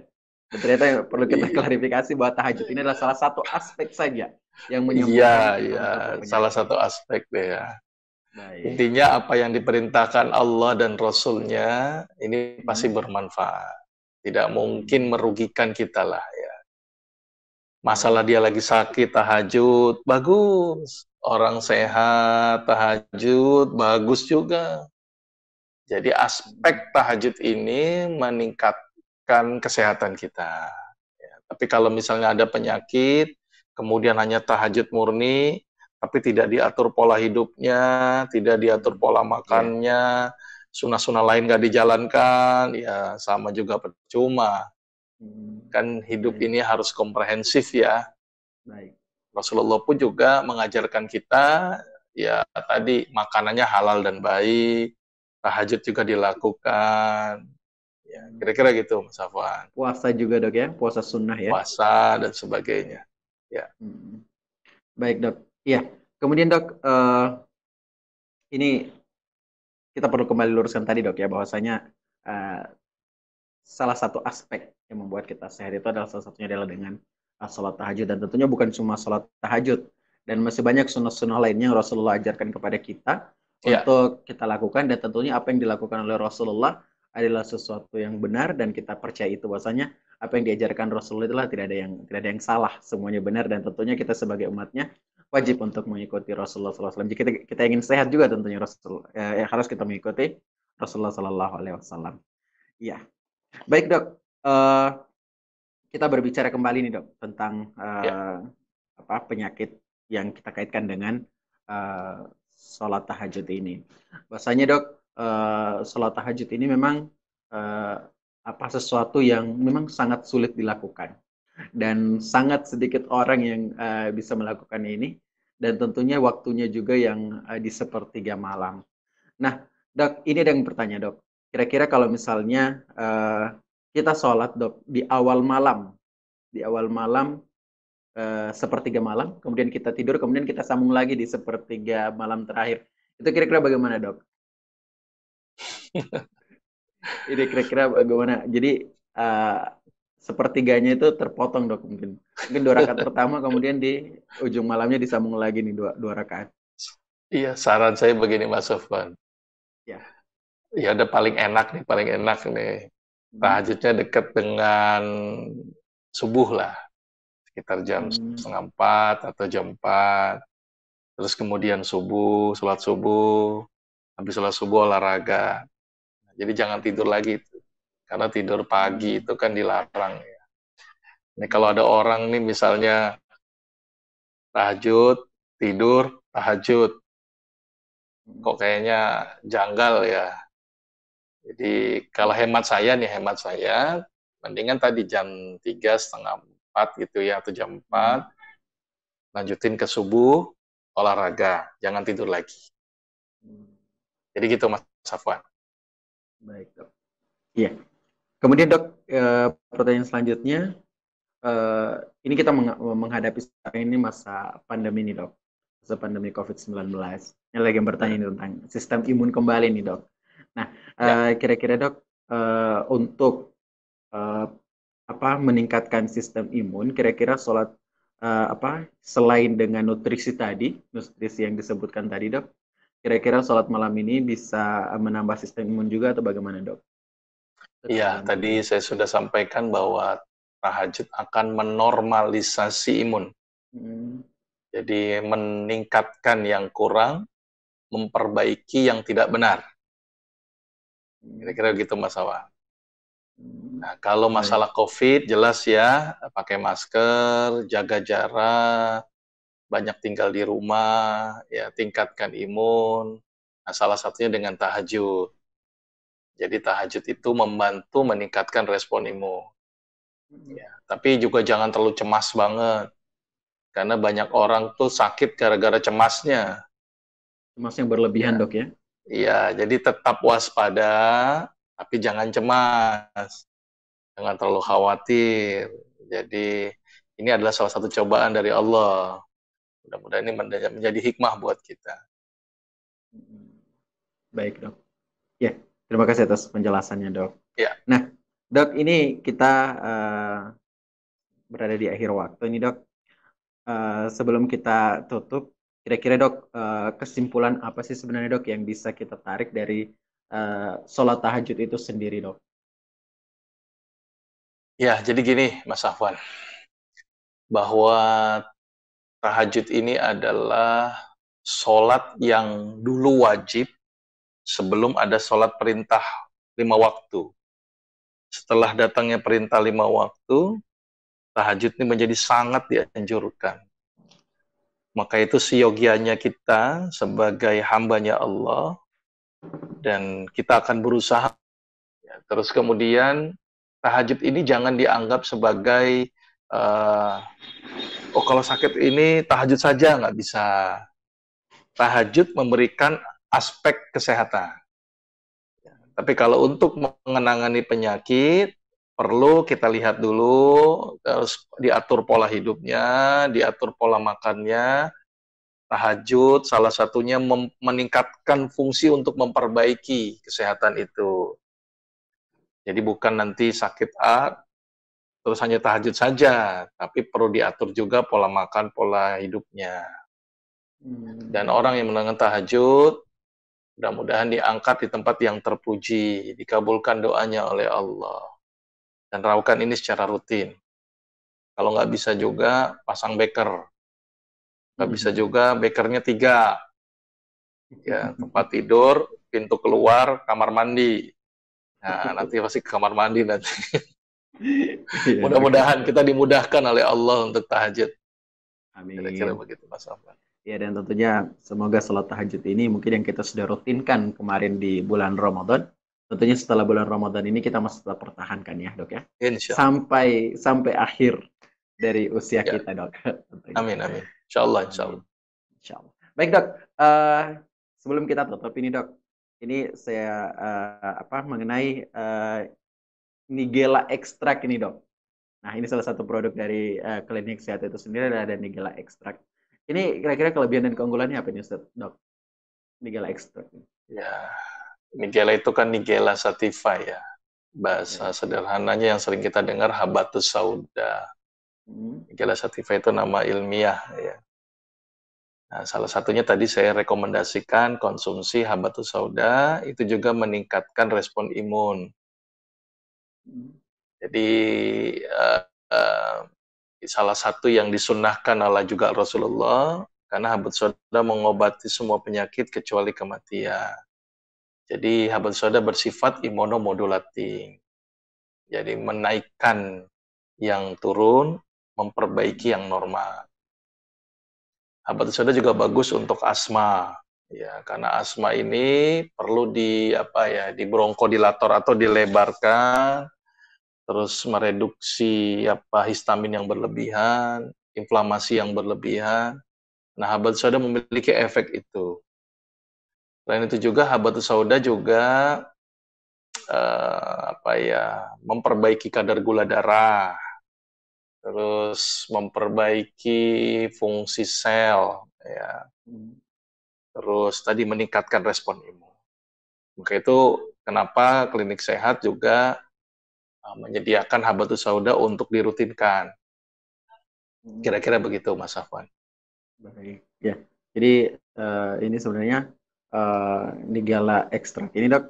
Dan ternyata perlu kita Iya, klarifikasi bahwa tahajud ini adalah salah satu aspek saja yang iya, menyembuhkan iya. beberapa Salah penyakit. satu aspek deh ya. Baik. Intinya apa yang diperintahkan Allah dan Rasulnya ini pasti Hmm. bermanfaat. Tidak mungkin merugikan kita lah ya. Masalah Baik. dia lagi sakit, tahajud, bagus. Orang sehat, tahajud, bagus juga. Jadi aspek tahajud ini meningkatkan kesehatan kita. Ya, tapi kalau misalnya ada penyakit, kemudian hanya tahajud murni, tapi tidak diatur pola hidupnya, tidak diatur pola Ya. makannya, sunnah-sunnah lain nggak dijalankan, ya sama juga percuma. Kan hidup Baik. ini harus komprehensif ya. Baik. Rasulullah pun juga mengajarkan kita, ya tadi makanannya halal dan baik, tahajud juga dilakukan, ya kira-kira gitu Mas Afwan. Puasa juga dok ya. Puasa sunnah ya. Puasa dan sebagainya. Ya. Hmm. Baik dok. Iya. Kemudian dok, ini kita perlu kembali luruskan tadi dok ya bahwasanya uh, salah satu aspek yang membuat kita sehat itu adalah salah satunya adalah dengan sholat tahajud, dan tentunya bukan cuma sholat tahajud, dan masih banyak sunnah-sunnah lainnya yang Rasulullah ajarkan kepada kita Ya. untuk kita lakukan, dan tentunya apa yang dilakukan oleh Rasulullah adalah sesuatu yang benar dan kita percaya itu bahwasanya apa yang diajarkan Rasulullah itulah tidak ada yang salah, semuanya benar, dan tentunya kita sebagai umatnya wajib untuk mengikuti Rasulullah SAW. Jika kita ingin sehat juga tentunya harus kita mengikuti Rasulullah SAW. Ya, baik dok. Kita berbicara kembali nih dok tentang Ya. penyakit yang kita kaitkan dengan sholat tahajud ini. Bahasanya dok, sholat tahajud ini memang uh, sesuatu yang memang sangat sulit dilakukan, dan sangat sedikit orang yang bisa melakukan ini, dan tentunya waktunya juga yang di sepertiga malam. Nah dok, ini ada yang bertanya dok, kira-kira kalau misalnya kita sholat dok di awal malam sepertiga malam, kemudian kita tidur, kemudian kita sambung lagi di sepertiga malam terakhir. Itu kira-kira bagaimana, Dok? Ini kira-kira bagaimana? Jadi sepertiganya itu terpotong, Dok, mungkin. Mungkin 2 rakaat pertama, kemudian di ujung malamnya disambung lagi nih dua rakaat. Iya, saran saya begini Mas Sofwan. Ya. Ya udah paling enak nih. Tahajudnya dekat dengan subuh lah. Sekitar jam setengah 4 atau jam 4. Terus kemudian sholat subuh, habis sholat subuh olahraga. Jadi jangan tidur lagi itu. Karena tidur pagi itu kan dilarang ya. Ini kalau ada orang nih misalnya tahajud, tidur, tahajud. Kok kayaknya janggal ya. Jadi kalau hemat saya, mendingan tadi jam 3, setengah 4 gitu ya, atau jam 4, lanjutin ke subuh, olahraga, jangan tidur lagi. Jadi gitu Mas Safwan. Baik dok. Iya. Kemudian dok, pertanyaan selanjutnya, ini kita menghadapi sekarang ini masa pandemi ini dok. masa pandemi COVID-19. Ini lagi bertanya ini tentang sistem imun kembali nih dok. Nah, Ya. kira-kira dok, untuk eh, meningkatkan sistem imun, kira-kira sholat selain dengan nutrisi tadi, nutrisi yang disebutkan tadi dok, kira-kira sholat malam ini bisa menambah sistem imun juga atau bagaimana dok? Iya, tadi saya sudah sampaikan bahwa tahajud akan menormalisasi imun. Hmm. Jadi meningkatkan yang kurang, memperbaiki yang tidak benar. Kira-kira gitu Mas Awan. Nah, kalau masalah COVID, jelas ya, pakai masker, jaga jarak, banyak tinggal di rumah, ya tingkatkan imun. Nah, salah satunya dengan tahajud. Jadi tahajud itu membantu meningkatkan respon imun. Ya, tapi juga jangan terlalu cemas banget. Karena banyak orang tuh sakit gara-gara cemasnya. Cemas yang berlebihan Ya, dok ya? ya, jadi tetap waspada, tapi jangan cemas. Jangan terlalu khawatir. Jadi ini adalah salah satu cobaan dari Allah. Mudah-mudahan ini menjadi hikmah buat kita. Baik dok. Ya, terima kasih atas penjelasannya dok. Ya, Nah, dok, ini kita berada di akhir waktu ini dok. Sebelum kita tutup, kira-kira dok, kesimpulan apa sih sebenarnya dok yang bisa kita tarik dari sholat tahajud itu sendiri dok? ya. Jadi gini, Mas Afwan, bahwa tahajud ini adalah sholat yang dulu wajib sebelum ada sholat perintah 5 waktu. Setelah datangnya perintah 5 waktu, tahajud ini menjadi sangat dianjurkan. Maka itu seyogianya kita sebagai hambanya Allah, dan kita akan berusaha. Terus kemudian tahajud ini jangan dianggap sebagai oh kalau sakit ini tahajud saja, nggak bisa. Tahajud memberikan aspek kesehatan. Tapi kalau untuk mengenangani penyakit, perlu kita lihat dulu, terus diatur pola hidupnya, diatur pola makannya. Tahajud salah satunya meningkatkan fungsi untuk memperbaiki kesehatan itu. Jadi bukan nanti sakit A, terus hanya tahajud saja, tapi perlu diatur juga pola makan, pola hidupnya. Dan orang yang menunaikan tahajud, mudah-mudahan diangkat di tempat yang terpuji, dikabulkan doanya oleh Allah. Dan lakukan ini secara rutin. Kalau nggak bisa juga, pasang beker. Nggak bisa juga, bekernya 3. Ya, tempat tidur, pintu keluar, kamar mandi. Nah, nanti pasti ke kamar mandi nanti. Mudah-mudahan kita dimudahkan oleh Allah untuk tahajud. Amin. Kira-kira begitu Mas Afwan. Ya, dan tentunya semoga sholat tahajud ini mungkin yang kita sudah rutinkan kemarin di bulan Ramadan, tentunya setelah bulan Ramadan ini kita masih tetap pertahankan ya dok ya. Insya Allah. Sampai akhir dari usia ya. Kita dok. Amin, amin. Insya Allah, insya Allah. Insya Allah. Baik dok, sebelum kita tutup ini dok, ini saya mengenai Nigella Extract ini dok. Nah, ini salah satu produk dari klinik sehat itu sendiri, ada Nigella Extract. Ini kira-kira kelebihan dan keunggulannya apa nih Ustaz, dok? Nigella Extract. Ya, Nigella itu kan Nigella sativa ya. Bahasa sederhananya yang sering kita dengar Habatus Sauda. Nigella sativa itu nama ilmiah ya. Nah, salah satunya tadi saya rekomendasikan konsumsi Habatus Sauda, itu juga meningkatkan respon imun. Jadi salah satu yang disunnahkan oleh juga Rasulullah, karena Habatus Sauda mengobati semua penyakit kecuali kematian. Jadi Habatus Sauda bersifat imunomodulating. Jadi menaikkan yang turun, memperbaiki yang normal. Habatus Sauda juga bagus untuk asma. Ya, karena asma ini perlu di bronkodilator atau dilebarkan, terus mereduksi histamin yang berlebihan, inflamasi yang berlebihan. Nah, Habatus Sauda memiliki efek itu. Selain itu juga Habatus Sauda juga memperbaiki kadar gula darah, terus memperbaiki fungsi sel, ya. Hmm. Terus tadi meningkatkan respon imun. Maka itu kenapa klinik sehat juga menyediakan habatus sauda untuk dirutinkan. Kira-kira begitu, Mas Afwan. Baik, ya. Jadi ini sebenarnya Nigella ekstrak. Ini dok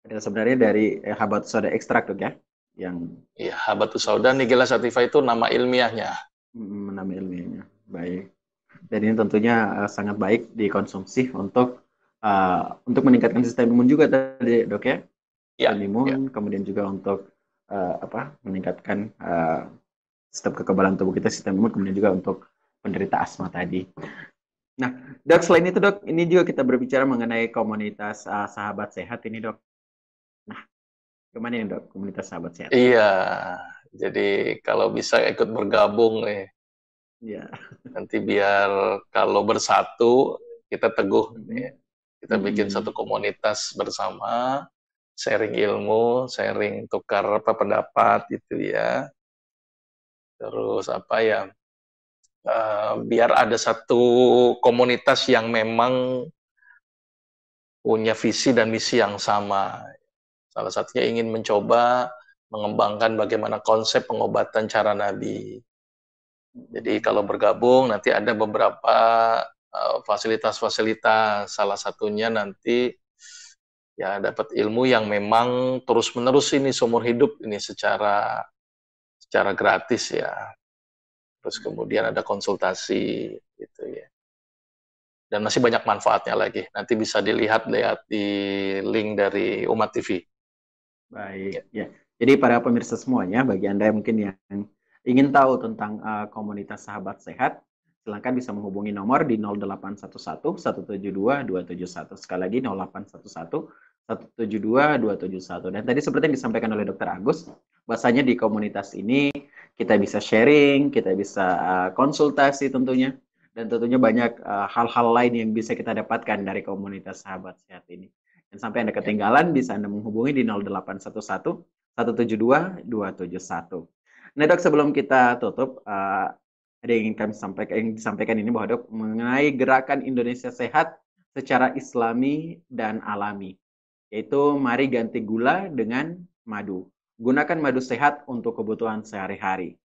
adalah sebenarnya dari habatus sauda ekstrak dok ya, yang Iya, habatus sauda Nigella sativa itu nama ilmiahnya. nama ilmiahnya. Baik. Dan ini tentunya sangat baik dikonsumsi untuk meningkatkan sistem imun juga tadi dok ya. Ya, Sistem imun, ya. kemudian juga untuk meningkatkan sistem kekebalan tubuh kita, sistem imun, kemudian juga untuk penderita asma tadi. Nah, dok, selain itu dok, ini juga kita berbicara mengenai komunitas sahabat sehat ini dok. Nah, gimana nih dok, komunitas sahabat sehat? Iya, jadi kalau bisa ikut bergabung nih. Iya. Nanti biar kalau bersatu kita teguh, kita bikin satu komunitas bersama, sharing ilmu, sharing tukar pendapat gitu ya. Terus apa ya? Biar ada satu komunitas yang memang punya visi dan misi yang sama. Salah satunya ingin mencoba mengembangkan bagaimana konsep pengobatan cara Nabi. Jadi kalau bergabung nanti ada beberapa fasilitas-fasilitas. Salah satunya nanti ya dapat ilmu yang memang terus-menerus ini seumur hidup ini secara gratis ya. Terus kemudian ada konsultasi gitu ya. Dan masih banyak manfaatnya lagi. Nanti bisa lihat di link dari Umat TV. Baik, ya. Jadi para pemirsa semuanya, bagi Anda yang mungkin yang ingin tahu tentang komunitas sahabat sehat, silakan bisa menghubungi nomor di 0811 172 271. Sekali lagi 0811 172 271. Dan tadi seperti yang disampaikan oleh Dr. Agus, bahwasanya di komunitas ini kita bisa sharing, kita bisa konsultasi tentunya, dan tentunya banyak hal-hal lain yang bisa kita dapatkan dari komunitas sahabat sehat ini. Dan sampai Anda ketinggalan, bisa Anda menghubungi di 0811 172 271. Nah dok, sebelum kita tutup, ada yang ingin kami disampaikan ini bahwa dok, mengenai gerakan Indonesia Sehat secara Islami dan alami, yaitu mari ganti gula dengan madu. Gunakan madu sehat untuk kebutuhan sehari-hari.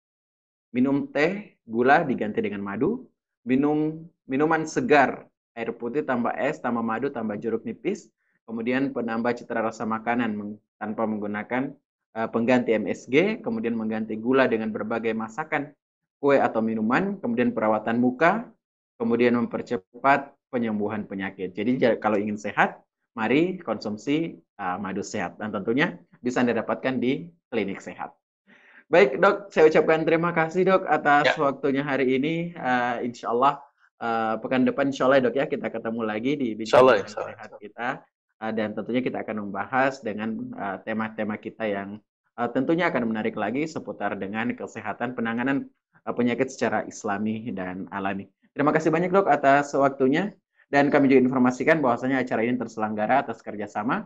Minum teh, gula diganti dengan madu. Minuman segar, air putih tambah es, tambah madu, tambah jeruk nipis. Kemudian penambah citra rasa makanan tanpa menggunakan pengganti MSG. Kemudian mengganti gula dengan berbagai masakan, kue atau minuman. Kemudian perawatan muka. Kemudian mempercepat penyembuhan penyakit. Jadi kalau ingin sehat, mari konsumsi madu sehat. Dan tentunya bisa Anda dapatkan di klinik sehat. Baik dok, saya ucapkan terima kasih dok atas waktunya hari ini. Insya Allah pekan depan insya Allah dok ya, kita ketemu lagi di bincang sehat kita. Dan tentunya kita akan membahas dengan tema-tema kita yang tentunya akan menarik lagi seputar dengan kesehatan penanganan penyakit secara Islami dan alami. Terima kasih banyak dok atas waktunya. Dan kami juga informasikan bahwasanya acara ini terselenggara atas kerjasama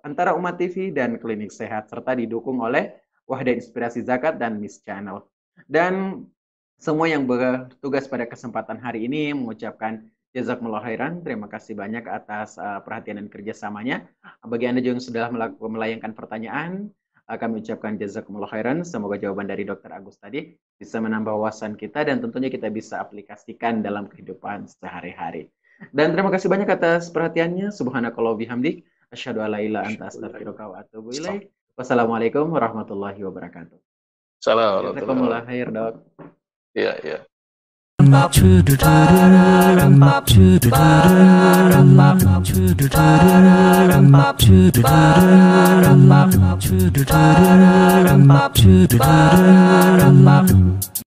antara Umat TV dan Klinik Sehat, serta didukung oleh Wahda Inspirasi Zakat dan Miss Channel. Dan semua yang bertugas pada kesempatan hari ini mengucapkan jazakumullah khairan. Terima kasih banyak atas perhatian dan kerjasamanya. Bagi Anda juga yang sudah melayangkan pertanyaan, kami ucapkan jazakumullah khairan. Semoga jawaban dari Dr. Agus tadi bisa menambah wawasan kita dan tentunya kita bisa aplikasikan dalam kehidupan sehari-hari. Dan terima kasih banyak atas perhatiannya. Subhanakallah bihamdik. Asyhadu alla ilaha anta astaghfiruka wa atubu ilaik. Wassalamualaikum warahmatullahi wabarakatuh. Assalamualaikum. Jazakumullah khair, dok. Iya, iya.